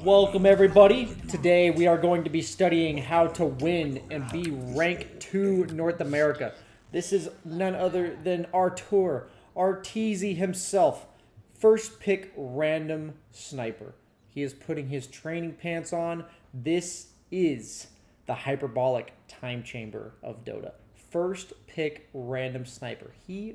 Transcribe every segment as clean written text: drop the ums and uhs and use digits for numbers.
Welcome everybody. Today we are going to be studying how to win and be rank 2 North America. This is none other than Arteezy himself. First pick random sniper. He is putting his training pants on. This is the hyperbolic time chamber of Dota. First pick random sniper. He,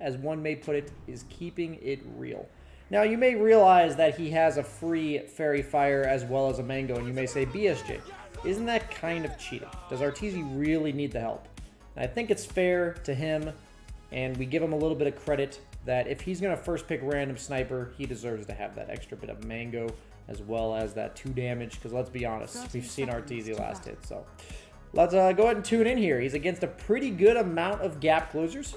as one may put it, is keeping it real. Now, you may realize that he has a free Fairy Fire as well as a Mango, and you may say, BSJ, isn't that kind of cheating? Does Arteezy really need the help? And I think it's fair to him, and we give him a little bit of credit, that if he's going to first pick random sniper, he deserves to have that extra bit of Mango as well as that 2 damage, because let's be honest, we've seen Arteezy last hit, so let's go ahead and tune in here. He's against a pretty good amount of gap closers.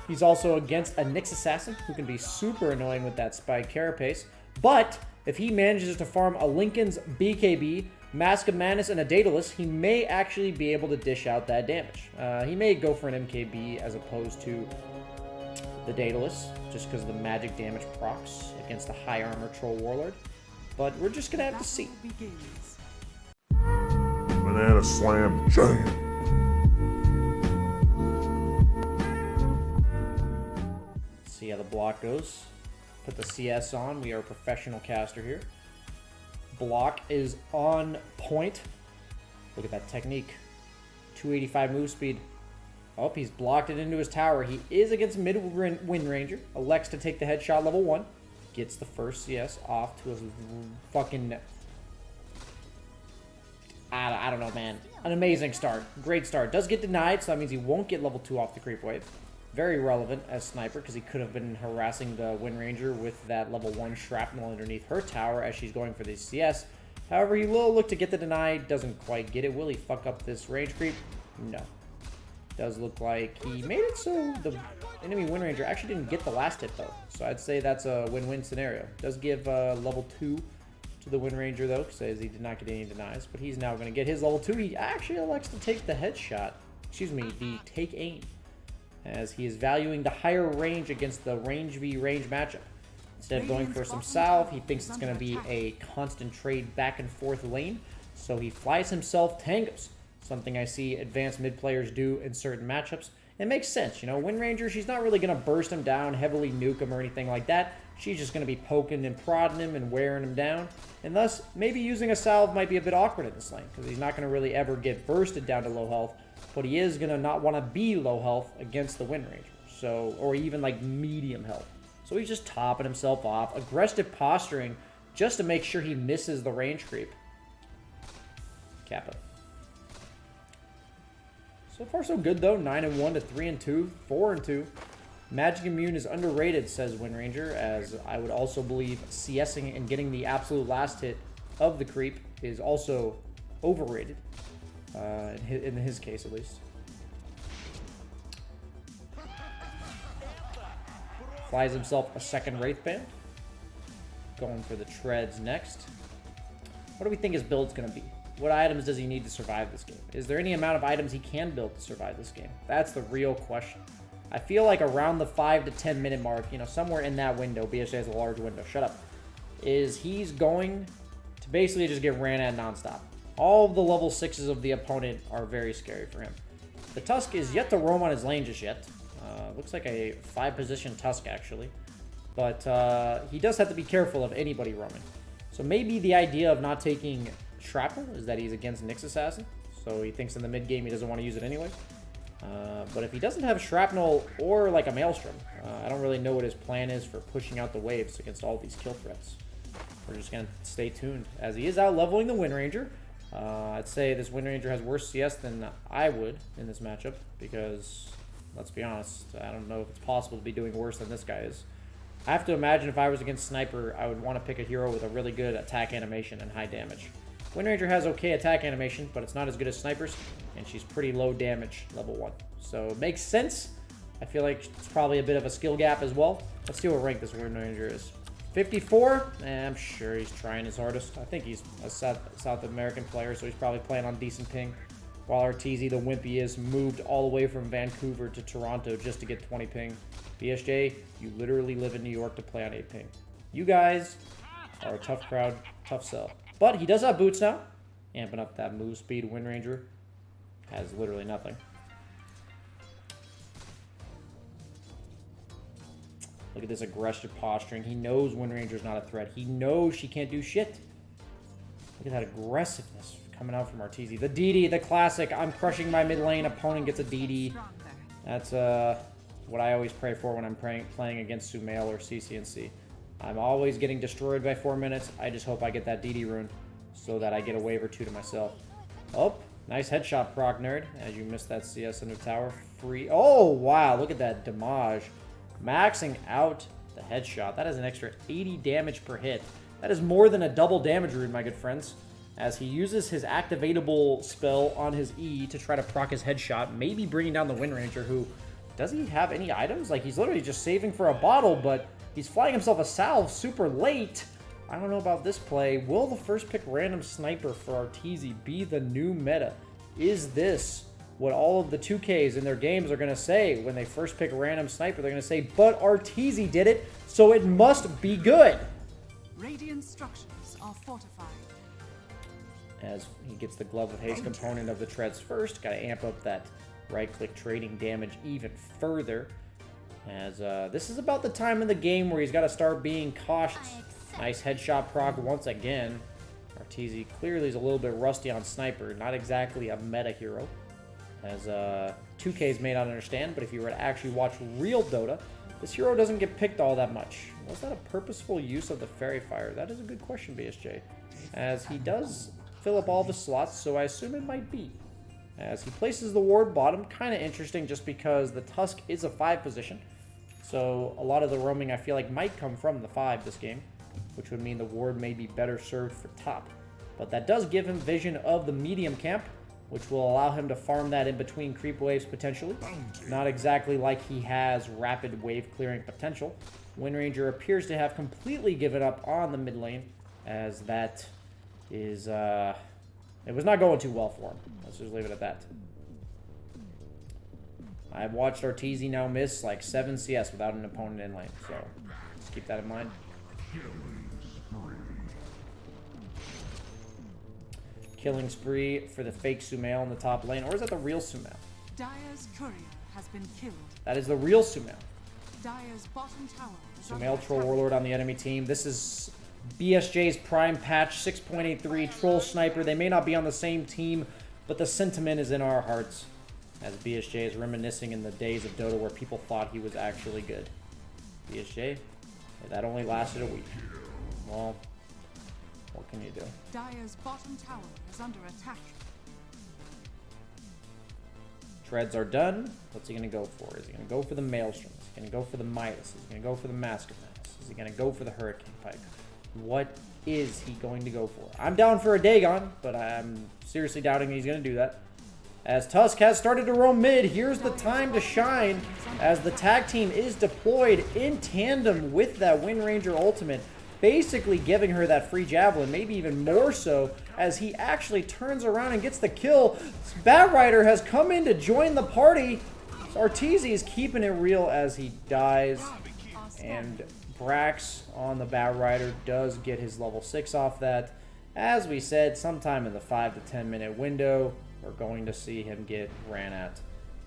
He's also against a Nyx Assassin, who can be super annoying with that Spike Carapace. But if he manages to farm a Lincoln's BKB, Mask of Madness, and a Daedalus, he may actually be able to dish out that damage. He may go for an MKB as opposed to the Daedalus, just because of the magic damage procs against the high armor Troll Warlord. But we're just going to have to see. Banana Slam Jam. See how the block goes. Put the CS on. We are a professional caster here. Block is on point. Look at that technique. 285 move speed. Oh, he's blocked it into his tower. He is against mid-wind ranger. Elects to take the headshot level 1. Gets the first CS off to his fucking... I don't know, man. An amazing start. Great start. Does get denied, so that means he won't get level 2 off the creep wave. Very relevant as sniper, because he could have been harassing the Wind Ranger with that level 1 shrapnel underneath her tower as she's going for the CS. However, he will look to get the deny. Doesn't quite get it. Will he fuck up this range creep? No. Does look like he made it so the enemy Wind Ranger actually didn't get the last hit, though. So I'd say that's a win-win scenario. Does give level 2 to the Wind Ranger, though, says he did not get any denies. But he's now going to get his level 2. He actually elects to take the headshot. Excuse me, the take aim, as he is valuing the higher range against the range v range matchup. Instead of going for some salve, he thinks it's going to be a constant trade back and forth lane, so he flies himself tangos, something I see advanced mid players do in certain matchups. It makes sense, you know, Wind Ranger, she's not really going to burst him down, heavily nuke him or anything like that. She's just going to be poking and prodding him and wearing him down, and thus maybe using a salve might be a bit awkward in this lane, because he's not going to really ever get bursted down to low health. But he is going to not want to be low health against the Wind Ranger. So, or even like medium health. So he's just topping himself off. Aggressive posturing just to make sure he misses the range creep. Kappa. So far so good though. 9-1 to 3-2. 4-2. Magic Immune is underrated, says Wind Ranger, as I would also believe CSing and getting the absolute last hit of the creep is also overrated. In his case, at least. Flies himself a second Wraith Band. Going for the treads next. What do we think his build's going to be? What items does he need to survive this game? Is there any amount of items he can build to survive this game? That's the real question. I feel like around the 5 to 10 minute mark, you know, somewhere in that window, BSJ has a large window, shut up, is he's going to basically just get ran at nonstop. All of the level 6s of the opponent are very scary for him. The Tusk is yet to roam on his lane just yet. Looks like a 5-position Tusk, actually. But he does have to be careful of anybody roaming. So maybe the idea of not taking Shrapnel is that he's against Nyx Assassin. So he thinks in the mid-game he doesn't want to use it anyway. But if he doesn't have Shrapnel or like a Maelstrom, I don't really know what his plan is for pushing out the waves against all these kill threats. We're just going to stay tuned, as he is out leveling the Wind Ranger. I'd say this Wind Ranger has worse CS than I would in this matchup, because, let's be honest, I don't know if it's possible to be doing worse than this guy is. I have to imagine if I was against Sniper, I would want to pick a hero with a really good attack animation and high damage. Wind Ranger has okay attack animation, but it's not as good as Sniper's, and she's pretty low damage, level 1. So it makes sense. I feel like it's probably a bit of a skill gap as well. Let's see what rank this Wind Ranger is. 54? I'm sure he's trying his hardest. I think he's a South American player, so he's probably playing on decent ping. While Arteezy, the wimpy, is moved all the way from Vancouver to Toronto just to get 20 ping. BSJ, you literally live in New York to play on 8 ping. You guys are a tough crowd, tough sell. But he does have boots now. Amping up that move speed. Wind Ranger has literally nothing. Look at this aggressive posturing. He knows Wind Ranger's not a threat. He knows she can't do shit. Look at that aggressiveness coming out from Arteezy. The DD, the classic. I'm crushing my mid lane. Opponent gets a DD. That's what I always pray for when I'm playing against Sumail or CCNC. I'm always getting destroyed by 4 minutes. I just hope I get that DD rune so that I get a wave or two to myself. Oh, nice headshot, proc nerd. As you missed that CS into tower. Free. Oh, wow. Look at that damage. Maxing out the headshot. That is an extra 80 damage per hit. That is more than a double damage rune, my good friends. As he uses his activatable spell on his E to try to proc his headshot, maybe bringing down the Wind Ranger, who... Does he have any items? Like, he's literally just saving for a bottle, but he's flying himself a salve super late. I don't know about this play. Will the first pick random sniper for Arteezy be the new meta? Is this what all of the 2Ks in their games are going to say when they first pick a random sniper? They're going to say, but Arteezy did it, so it must be good. Radiant structures are fortified. As he gets the glove with haste component of the treads first, got to amp up that right-click trading damage even further. As this is about the time in the game where he's got to start being cautious. Nice headshot proc once again. Arteezy clearly is a little bit rusty on sniper. Not exactly a meta hero. As 2Ks may not understand, but if you were to actually watch real Dota, this hero doesn't get picked all that much. Was that a purposeful use of the Fairy Fire? That is a good question, BSJ. As he does fill up all the slots, so I assume it might be. As he places the ward bottom, kind of interesting just because the Tusk is a 5 position. So a lot of the roaming I feel like might come from the 5 this game, which would mean the ward may be better served for top. But that does give him vision of the medium camp, which will allow him to farm that in between creep waves potentially. Not exactly like he has rapid wave clearing potential. Wind Ranger appears to have completely given up on the mid lane, as that is... it was not going too well for him. Let's just leave it at that. I've watched Arteezy now miss like 7 CS without an opponent in lane, so just keep that in mind. Killing spree for the fake Sumail in the top lane, or is that the real Sumail? Dire's courier has been killed. That is the real Sumail. Dire's bottom tower is Sumail Troll Warlord on the enemy team. This is BSJ's prime patch, 6.83 Troll Sniper. They may not be on the same team, but the sentiment is in our hearts, as BSJ is reminiscing in the days of Dota where people thought he was actually good. BSJ, that only lasted a week. Well, what can you do? Dire's bottom tower is under attack. Treads are done. What's he going to go for? Is he going to go for the Maelstrom? Is he going to go for the Midas? Is he going to go for the Mask of Madness? Is he going to go for the Hurricane Pike? What is he going to go for? I'm down for a Dagon, but I'm seriously doubting he's going to do that. As Tusk has started to roam mid, here's the time to shine as the tag team is deployed in tandem with that Wind Ranger ultimate, basically giving her that free javelin, maybe even more so, as he actually turns around and gets the kill. Bat Rider has come in to join the party. Arteezy is keeping it real as he dies, and Brax on the Bat Rider does get his level 6 off that. As we said, sometime in the 5 to 10 minute window, we're going to see him get ran at.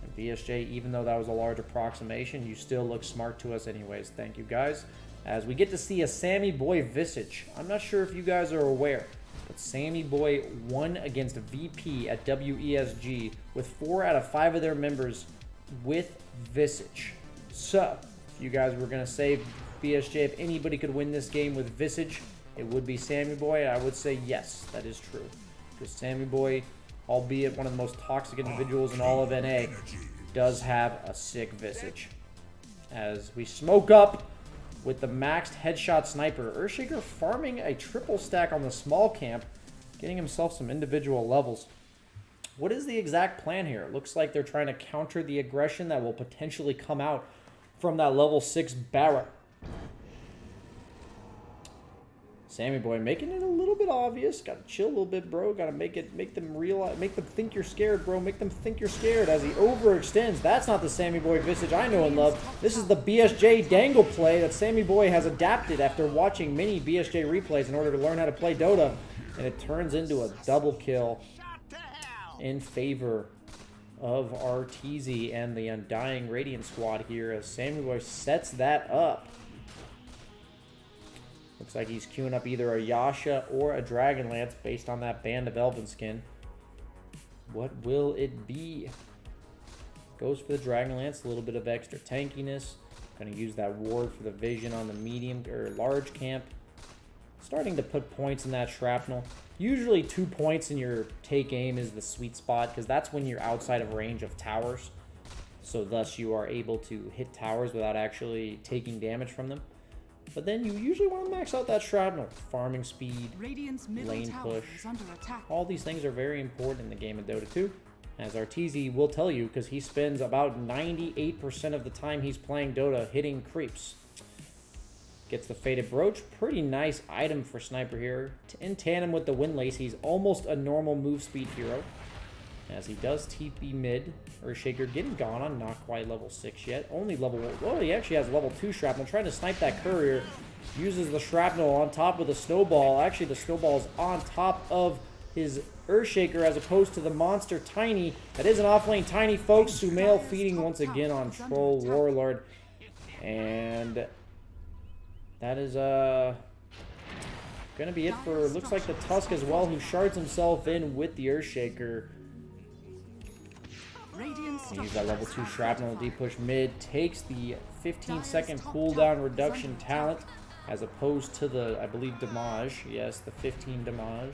And BSJ, even though that was a large approximation, you still look smart to us anyways. Thank you, guys. As we get to see a Sammy Boy Visage. I'm not sure if you guys are aware, but Sammy Boy won against VP at WESG with 4 out of 5 of their members with Visage. So, if you guys were going to say, BSJ, if anybody could win this game with Visage, it would be Sammy Boy. I would say yes, that is true. Because Sammy Boy, albeit one of the most toxic individuals in all of NA, does have a sick Visage. As we smoke up with the maxed headshot sniper, Earthshaker farming a triple stack on the small camp, getting himself some individual levels. What is the exact plan here? It looks like they're trying to counter the aggression that will potentially come out from that level 6 Barra. Sammy Boy making it a little bit obvious. Gotta chill a little bit, bro. Gotta make them realize, make them think you're scared, bro. Make them think you're scared as he overextends. That's not the Sammy Boy Visage I know and love. This is the BSJ dangle play that Sammy Boy has adapted after watching many BSJ replays in order to learn how to play Dota. And it turns into a double kill in favor of Arteezy and the Undying Radiant squad here as Sammy Boy sets that up. Looks like he's queuing up either a Yasha or a Dragonlance based on that Band of Elven skin. What will it be? Goes for the Dragonlance, a little bit of extra tankiness. Going to use that ward for the vision on the medium or large camp. Starting to put points in that shrapnel. Usually 2 points in your take aim is the sweet spot because that's when you're outside of range of towers. So thus you are able to hit towers without actually taking damage from them. But then you usually want to max out that shrapnel. Farming speed, lane push. All these things are very important in the game of Dota 2. As Arteezy will tell you because he spends about 98% of the time he's playing Dota hitting creeps. Gets the Faded Brooch. Pretty nice item for Sniper here. In tandem with the Windlace, he's almost a normal move speed hero. As he does TP mid. Earthshaker getting gone on, not quite level 6 yet. Only level 1. Oh, he actually has level 2 shrapnel. Trying to snipe that courier. Uses the shrapnel on top of the snowball. Actually, the snowball is on top of his Earthshaker as opposed to the monster Tiny. That is an offlane Tiny, folks. Sumail feeding once again on Troll Warlord. And that is gonna be it for, looks like the Tusk as well, who shards himself in with the Earthshaker. Use that level 2 shrapnel to push mid. Takes the 15-second cooldown reduction talent as opposed to the, I believe, damage. Yes, the 15 damage.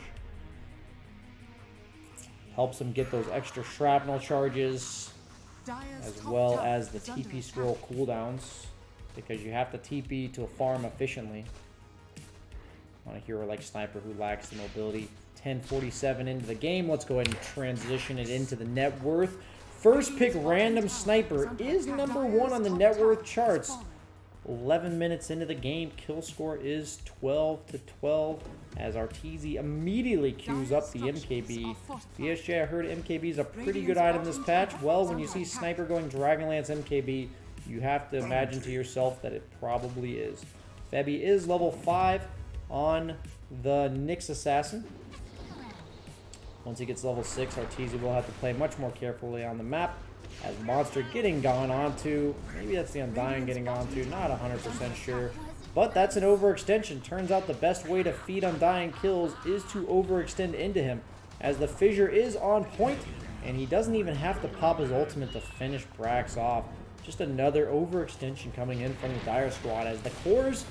Helps him get those extra shrapnel charges as well as the TP scroll cooldowns because you have to TP to farm efficiently on a hero like Sniper who lacks the mobility. 10:47 into the game. Let's go ahead and transition it into the net worth. First pick random Sniper is #1 on the net worth charts. 11 minutes into the game, kill score is 12-12 as Arteezy immediately queues up the MKB. BSJ, I heard MKB is a pretty good item this patch. Well, when you see Sniper going Dragonlance MKB, you have to imagine to yourself that it probably is. Febby is level 5 on the Nyx Assassin. Once he gets level 6, Arteezy will have to play much more carefully on the map. As Monster getting gone onto, maybe that's the Undying getting onto, not 100% sure. But that's an overextension. Turns out the best way to feed Undying kills is to overextend into him. As the Fissure is on point, and he doesn't even have to pop his ultimate to finish Brax off. Just another overextension coming in from the Dire squad as the cores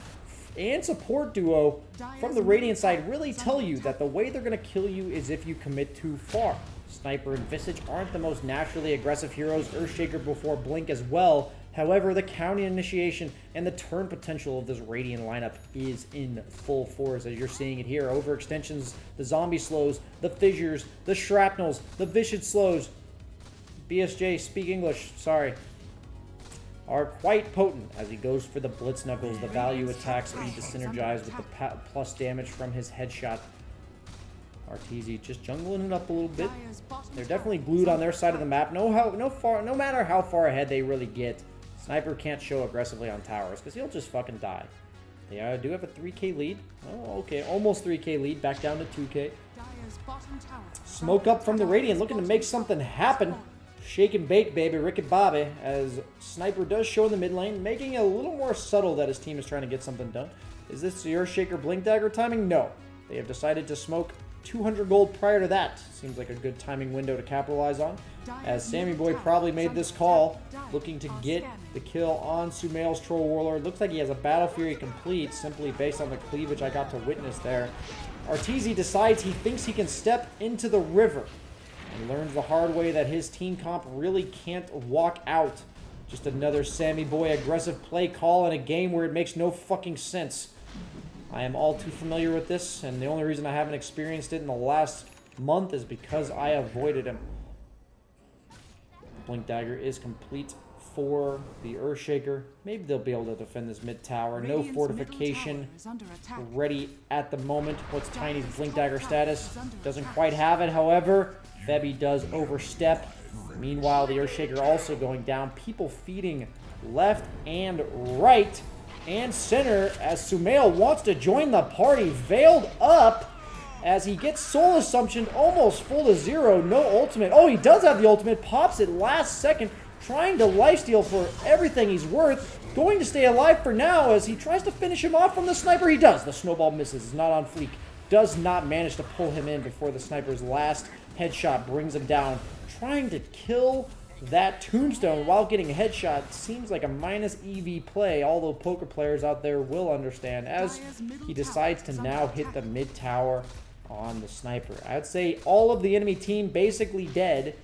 and support duo from the Radiant side really tell you that the way they're going to kill you is if you commit too far. Sniper and Visage aren't the most naturally aggressive heroes. Earthshaker before Blink as well. However, the counter initiation and the turn potential of this Radiant lineup is in full force as you're seeing it here. Overextensions, the zombie slows, the fissures, the shrapnels, the vicious slows. BSJ, speak English, sorry. Are quite potent as he goes for the Blitz Knuckles, the value attack speed to synergize with the plus damage from his headshot. Arteezy just jungling it up a little bit. They're definitely glued on their side of the map. No matter how far ahead they really get, Sniper can't show aggressively on towers because he'll just fucking die. They do have a 3k lead. Oh, okay, almost 3k lead, back down to 2k. Smoke up from the Radiant, looking to make something happen. Shake and bake, baby, Ricky Bobby, as Sniper does show in the mid lane, making it a little more subtle that his team is trying to get something done. Is this your Earthshaker Blink Dagger timing? No. They have decided to smoke 200 gold prior to that. Seems like a good timing window to capitalize on, as Sammy Boy probably made this call, looking to get the kill on Sumail's Troll Warlord. Looks like he has a Battle Fury complete, simply based on the cleavage I got to witness there. Arteezy decides he thinks he can step into the river, and learns the hard way that his team comp really can't walk out. Just another Sammy Boy aggressive play call in a game where it makes no fucking sense. I am all too familiar with this, and the only reason I haven't experienced it in the last month is because I avoided him. Blink Dagger is complete for the Earthshaker. Maybe they'll be able to defend this mid tower. No fortification ready at the moment. What's Tiny's Blink Dagger status? Doesn't quite have it, however. Febby does overstep. Meanwhile, the Earthshaker also going down. People feeding left and right and center as Sumail wants to join the party. Veiled up as he gets Soul Assumption almost full to zero. No ultimate. Oh, he does have the ultimate. Pops it last second, trying to lifesteal for everything he's worth. Going to stay alive for now as he tries to finish him off from the sniper. He does. The snowball misses. Is not on fleek. Does not manage to pull him in before the sniper's last headshot brings him down. Trying to kill that tombstone while getting a headshot seems like a minus EV play, although poker players out there will understand as he decides to now hit the mid tower on the sniper. I'd say all of the enemy team basically dead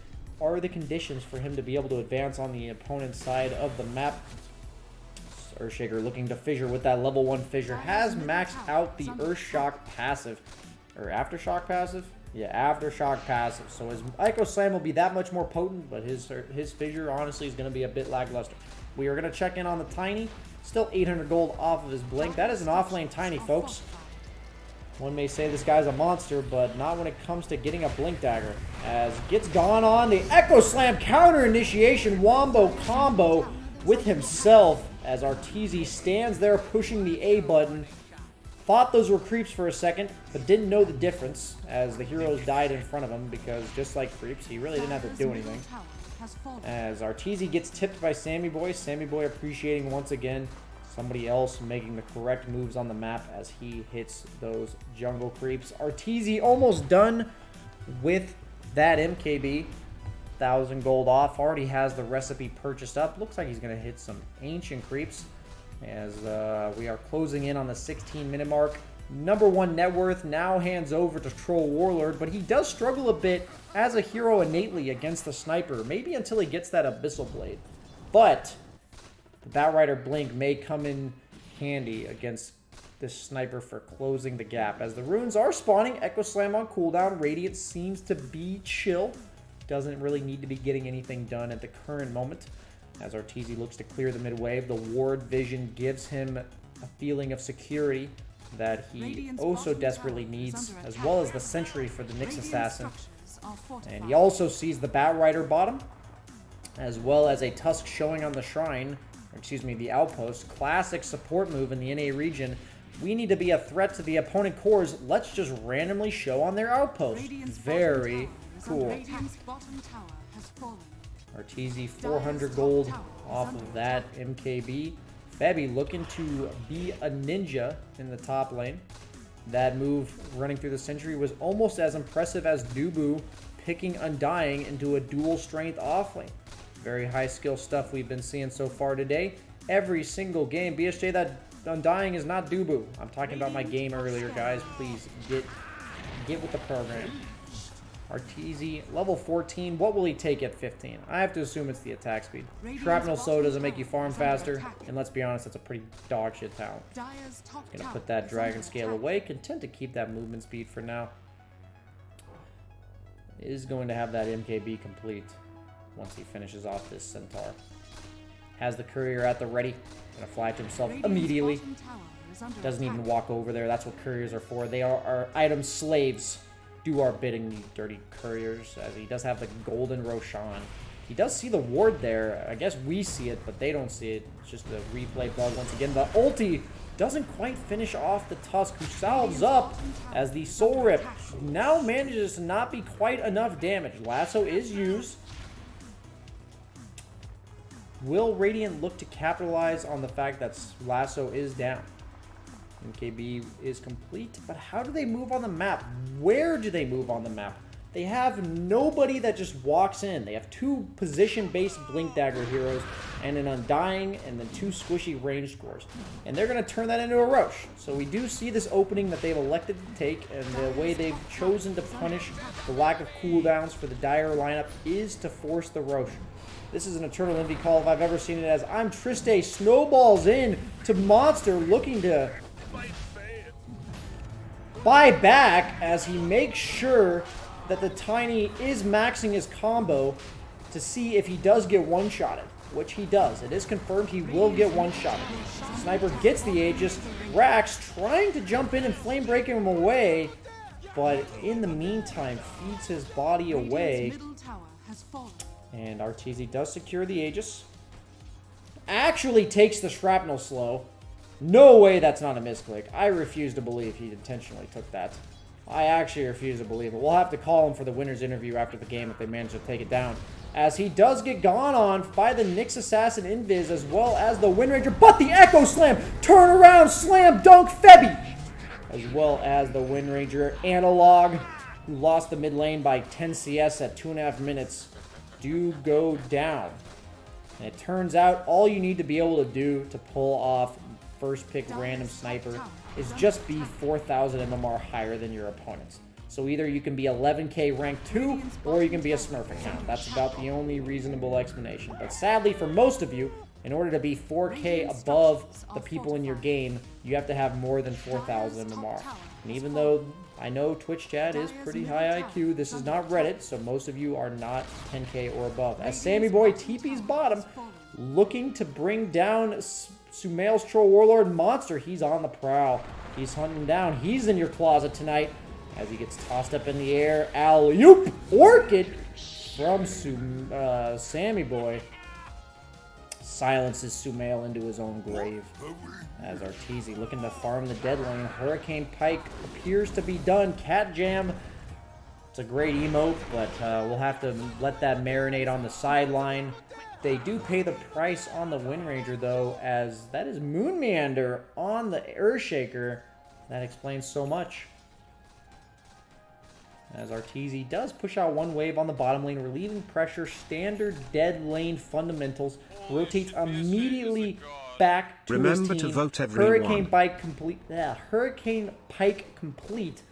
are the conditions for him to be able to advance on the opponent's side of the map. Earthshaker looking to fissure with that level 1 fissure. Has maxed out the Earthshock passive. Or Aftershock passive? Yeah, Aftershock passive. So his Echo Slam will be that much more potent, but his fissure honestly is going to be a bit lackluster. We are going to check in on the Tiny. Still 800 gold off of his Blink. That is an offlane Tiny, folks. One may say this guy's a monster, but not when it comes to getting a Blink Dagger. As gets gone on the Echo Slam counter initiation wombo combo with himself as Arteezy stands there pushing the A button. Thought those were creeps for a second, but didn't know the difference as the heroes died in front of him because just like creeps, he really didn't have to do anything. As Arteezy gets tipped by Sammy Boy appreciating once again somebody else making the correct moves on the map as he hits those jungle creeps. Arteezy almost done with that MKB. 1,000 gold off. Already has the recipe purchased up. Looks like he's going to hit some ancient creeps as we are closing in on the 16-minute mark. Number 1 net worth now hands over to Troll Warlord, but he does struggle a bit as a hero innately against the sniper, maybe until he gets that Abyssal Blade. But the Batrider Blink may come in handy against this sniper for closing the gap. As the runes are spawning, Echo Slam on cooldown. Radiant seems to be chill. Doesn't really need to be getting anything done at the current moment. As Arteezy looks to clear the mid wave, the ward vision gives him a feeling of security that he also desperately needs, as well as the sentry for the Nyx Assassin. And he also sees the Batrider bottom, as well as a Tusk showing on the shrine, or excuse me, the outpost. Classic support move in the NA region. We need to be a threat to the opponent cores. Let's just randomly show on their outpost. Very cool. Arteezy 400 gold off of that MKB. Febby looking to be a ninja in the top lane. That move running through the Sentry was almost as impressive as Dubu picking Undying into a dual strength offlane. Very high skill stuff we've been seeing so far today. Every single game. BSJ, that Undying is not Dubu. I'm talking about my game earlier, guys. Please get with the program. Arteezy, level 14. What will he take at 15? I have to assume it's the attack speed. Shrapnel Soul doesn't make you farm faster, and let's be honest, that's a pretty dog shit talent. Gonna put that Dragon Scale away. Content to keep that movement speed for now. Is going to have that MKB complete once he finishes off this Centaur. Has the courier at the ready. Gonna fly to himself immediately. Doesn't even walk over there. That's what couriers are for. They are our item slaves. Do our bidding, you dirty couriers, as he does have the golden Roshan. He does see the ward there. I guess we see it, but they don't see it. It's just a replay bug once again. The ulti doesn't quite finish off the Tusk, who salves up as the Soul Rip now manages to not be quite enough damage. Lasso is used. Will Radiant look to capitalize on the fact that Lasso is down? MKB is complete, but how do they move on the map? Where do they move on the map? They have nobody that just walks in. They have 2 position-based Blink Dagger heroes and an Undying and then 2 squishy range scores. And they're going to turn that into a Roche. So we do see this opening that they've elected to take, and the way they've chosen to punish the lack of cooldowns for the Dire lineup is to force the Roche. This is an Eternal Envy call if I've ever seen it, as I'm Triste snowballs in to Monster looking to buy back as he makes sure that the Tiny is maxing his combo to see if he does get one-shotted, which he does. It is confirmed he will get one-shotted. Sniper gets the Aegis. Rax trying to jump in and flame break him away, but in the meantime feeds his body away. And Arteezy does secure the Aegis. Actually takes the Shrapnel Slow. No way that's not a misclick. I refuse to believe he intentionally took that. I actually refuse to believe it. We'll have to call him for the winner's interview after the game if they manage to take it down. As he does get gone on by the Nyx Assassin Invis as well as the Wind Ranger. But the Echo Slam! Turn around! Slam dunk Febby! As well as the Wind Ranger Analog, who lost the mid lane by 10 CS at 2.5 minutes, do go down. And it turns out all you need to be able to do to pull off first pick random sniper is just be 4,000 MMR higher than your opponents. So either you can be 11k rank 2 or you can be a Smurf account. That's about the only reasonable explanation. But sadly for most of you, in order to be 4k above the people in your game, you have to have more than 4,000 MMR. And even though I know Twitch chat is pretty high IQ, this is not Reddit, so most of you are not 10k or above. As Sammy Boy TP's bottom, looking to bring down Sumail's Troll Warlord Monster. He's on the prowl. He's hunting down. He's in your closet tonight as he gets tossed up in the air. Alley-oop! Orchid from Sammy Boy silences Sumail into his own grave. As Arteezy looking to farm the dead lane. Hurricane Pike appears to be done. Cat Jam. It's a great emote, but we'll have to let that marinate on the sideline. They do pay the price on the Wind Ranger, though, as that is Moon Meander on the Earthshaker. That explains so much. As Arteezy does push out one wave on the bottom lane, relieving pressure, standard dead lane fundamentals, rotates immediately back to his team. To vote everyone. Hurricane Pike complete.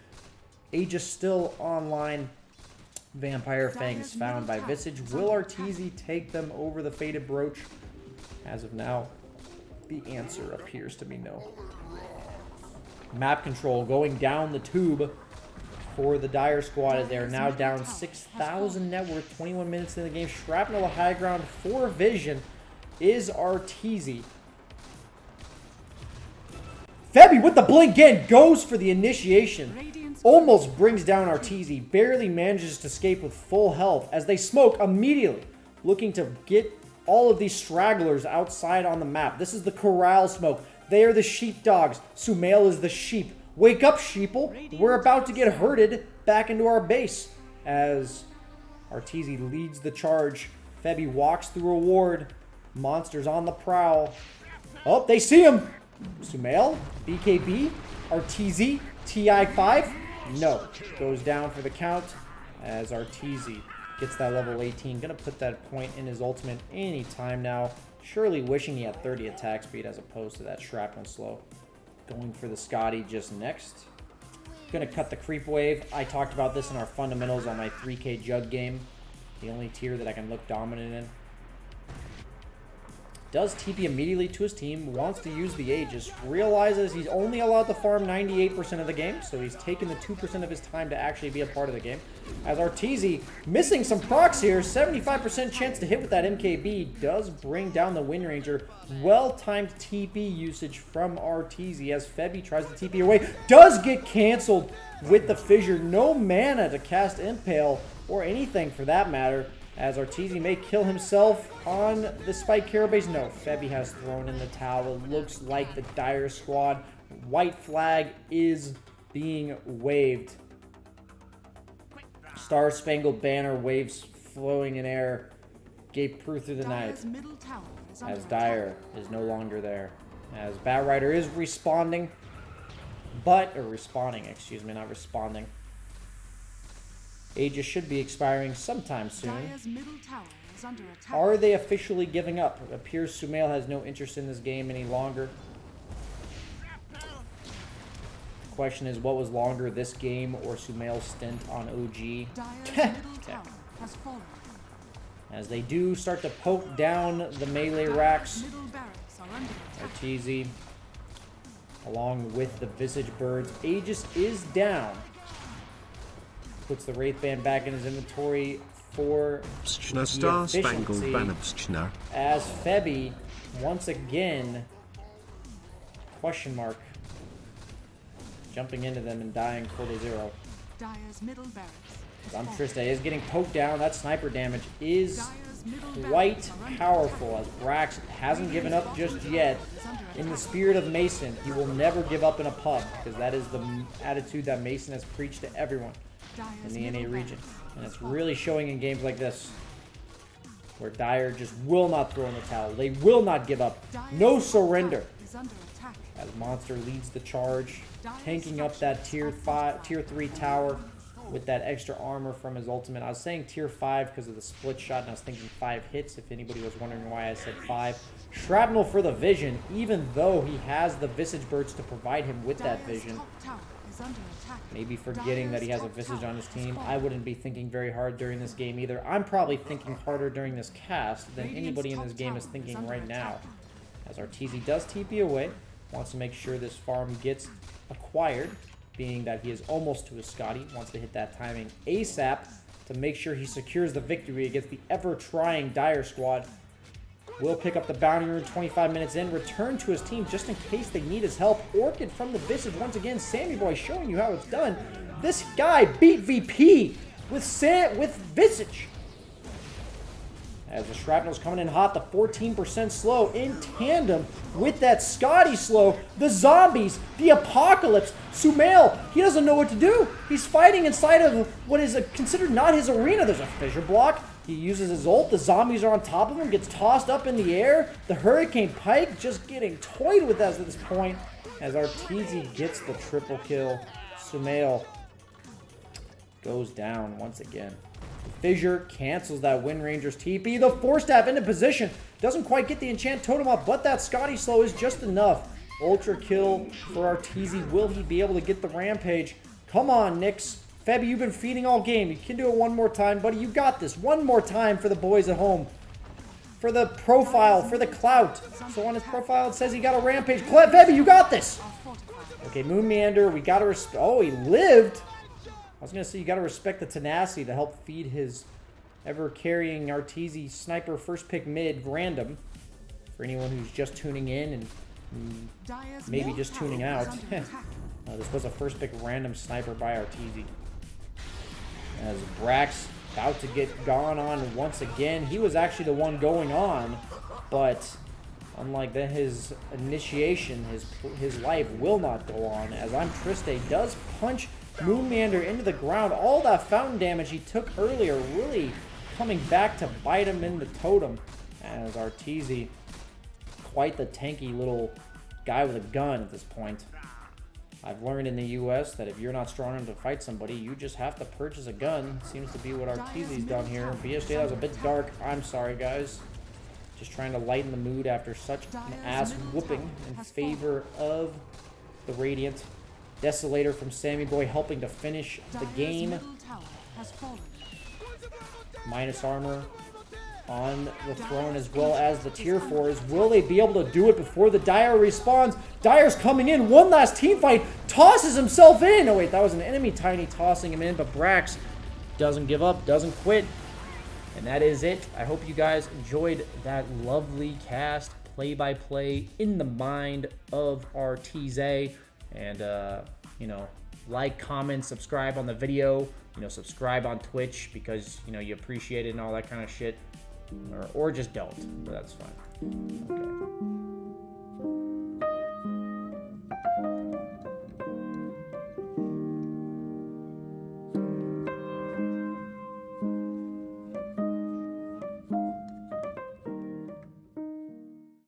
Aegis still online. Vampire Fangs found by Visage. Will Arteezy take them over the Fated Brooch? As of now, the answer appears to be no. Map control going down the tube for the Dire Squad as they are now down 6,000 net worth, 21 minutes in the game. Shrapnel high ground for Vision is Arteezy. Febby with the blink in, goes for the initiation. Almost brings down Arteezy, barely manages to escape with full health as they smoke immediately, looking to get all of these stragglers outside on the map. This is the corral smoke. They are the sheepdogs. Sumail is the sheep. Wake up, sheeple. We're about to get herded back into our base. As Arteezy leads the charge, Febby walks through a ward. Monsters on the prowl. Oh, they see him. Sumail, BKB, Arteezy, TI5. No, goes down for the count as Arteezy gets that level 18. Gonna put that point in his ultimate anytime now. Surely wishing he had 30 attack speed as opposed to that shrapnel slow. Going for the Scotty just next. Gonna cut the creep wave. I talked about this in our fundamentals on my 3K jug game. The only tier that I can look dominant in. Does TP immediately to his team, wants to use the Aegis, realizes he's only allowed to farm 98% of the game, so he's taken the 2% of his time to actually be a part of the game. As Arteezy, missing some procs here, 75% chance to hit with that MKB, does bring down the Wind Ranger. Well-timed TP usage from Arteezy as Febby tries to TP away, does get canceled with the fissure. No mana to cast Impale, or anything for that matter. As Arteezy may kill himself on the Spike Hero base. No, Febby has thrown in the towel. It looks like the Dire Squad white flag is being waved. Star Spangled Banner waves flowing in air. Gave proof through the night. As Dire is no longer there. As Bat Rider is responding. Responding, excuse me, not responding. Aegis should be expiring sometime soon. Are they officially giving up? It appears Sumail has no interest in this game any longer. The question is, what was longer, this game or Sumail's stint on OG? As they do start to poke down the melee racks. Arteezy, along with the Visage Birds. Aegis is down. Puts the Wraith Band back in his inventory for Star Spangled Banner. As Febby, once again, question mark, jumping into them and dying 4-0. Dire's middle barracks. Triste is getting poked down. That sniper damage is quite powerful, as Brax hasn't given up just yet. In the spirit of Mason, he will never give up in a pub, because that is the attitude that Mason has preached to everyone in the NA region. And it's really showing in games like this, where Dire just will not throw in the towel. They will not give up. No surrender. As Monster leads the charge, tanking up that tier 3 tower with that extra armor from his ultimate. I was saying tier 5 because of the split shot, and I was thinking 5 hits, if anybody was wondering why I said 5. Shrapnel for the vision, even though he has the Visage Birds to provide him with that vision. Maybe forgetting that he has a Visage on his team. I wouldn't be thinking very hard during this game either. I'm probably thinking harder during this cast than anybody in this game is thinking right now. As Arteezy does TP away, wants to make sure this farm gets acquired, being that he is almost to his Scotty, wants to hit that timing ASAP to make sure he secures the victory against the ever-trying Dire squad. Will pick up the bounty rune 25 minutes in, return to his team just in case they need his help. Orchid from the Visage once again. Sammy Boy showing you how it's done. This guy beat VP with Visage. As the Shrapnel's coming in hot, the 14% slow in tandem with that Scotty slow. The zombies, the apocalypse. Sumail, he doesn't know what to do. He's fighting inside of what is considered not his arena. There's a fissure block. He uses his ult. The zombies are on top of him. Gets tossed up in the air. The Hurricane Pike just getting toyed with us at this point. As Arteezy gets the triple kill. Sumail goes down once again. Fissure cancels that Wind Ranger's TP. The Force Staff into position. Doesn't quite get the Enchant Totem up, but that Scotty slow is just enough. Ultra kill for Arteezy. Will he be able to get the Rampage? Come on, Nyx. Febby, you've been feeding all game. You can do it one more time, buddy. You got this. One more time for the boys at home. For the profile, for the clout. So on his profile, it says he got a Rampage. Febby, you got this. Okay, Moon Meander. We got to respect. Oh, he lived. I was going to say you got to respect the tenacity to help feed his ever-carrying Arteezy sniper first pick mid random. For anyone who's just tuning in and maybe just tuning out. This was a first pick random sniper by Arteezy. As Brax about to get gone on once again. He was actually the one going on, but unlike that, his initiation, his life will not go on. As Triste does punch Moon Meander into the ground. All that fountain damage he took earlier really coming back to bite him in the totem. As Arteezy, quite the tanky little guy with a gun at this point. I've learned in the US that if you're not strong enough to fight somebody, you just have to purchase a gun. Seems to be what Arteezy's done here. BSJ, that was a bit dark. I'm sorry, guys. Just trying to lighten the mood after such an ass whooping in favor of the Radiant. Desolator from Sammy Boy helping to finish the game. Minus armor on the throne as well as the tier 4s. Will they be able to do it before the Dire respawns? Dire's coming in. One last team fight. Tosses himself in. Oh, wait. That was an enemy Tiny tossing him in. But Brax doesn't give up. Doesn't quit. And that is it. I hope you guys enjoyed that lovely cast. Play-by-play in the mind of Arteezy. And, you know, like, comment, subscribe on the video. You know, subscribe on Twitch because, you know, you appreciate it and all that kind of shit. Or just don't. But that's fine. Okay.